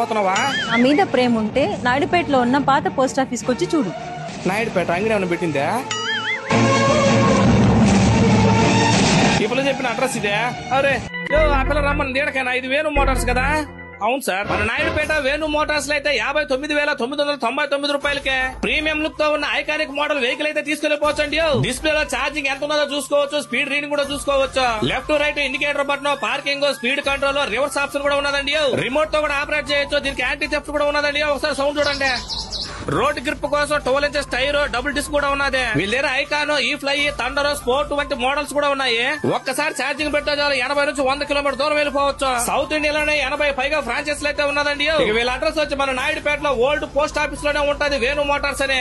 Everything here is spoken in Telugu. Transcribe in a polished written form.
పోతున్నావా? నా మీద ప్రేమ ఉంటే నాయుడుపేటలో ఉన్న పాత పోస్ట్ ఆఫీస్ కి వచ్చి చూడు. నాయుడుపేట అంగడి ఏమైనా పెట్టిందా? ఇప్పుడు చెప్పిన అడ్రస్ ఇదే. అరే ఆ పిల్ల రమ్మని దేనికైనా 5,000 మోటార్స్ కదా? అవును సార్, మన నాయుడుపేట వేణు మోటార్స్ లో అయితే 59,999 రూపాయలకే ప్రీమియం లుక్ తో ఉన్న ఐకానిక్ మోడల్ వెహికల్ అయితే తీసుకెళ్లిపోవచ్చండి. డిస్ప్లే లో ఛార్జింగ్ ఎంత ఉన్నదో చూసుకోవచ్చు, స్పీడ్ రీడింగ్ కూడా చూసుకోవచ్చు. Left right indicator button, parking, speed control, reverse option కూడా ఉన్నదండి. రిమోట్ తో కూడా ఆపరేట్ చేయొచ్చు. దీనికి యాంటీ థెఫ్ట్ కూడా ఉన్నదండి. ఒకసారి సౌండ్ చూడండి. రోడ్ గ్రిప్ కోసం 12 ఇంచెస్ టైర్, డబుల్ డిస్క్ కూడా ఉన్నది. వీళ్ళ దగ్గర ఐకాన్, ఈ ఫ్లై, థండర్, స్పోర్ట్ వంటి మోడల్స్ కూడా ఉన్నాయి. ఒక్కసారి ఛార్జింగ్ పెట్టే చాలు 80 నుంచి 100 కిలోమీటర్ దూరం వెళ్ళిపోవచ్చు. సౌత్ ఇండియాలోనే 80 పైగా ఫ్రాంచైజీలు అయితే ఉన్నదండి. వీళ్ళ అడ్రస్ వచ్చి మన నాయుడుపేటలో ఓల్డ్ పోస్ట్ ఆఫీస్ లోనే ఉంటది వేణు మోటార్స్ అనే.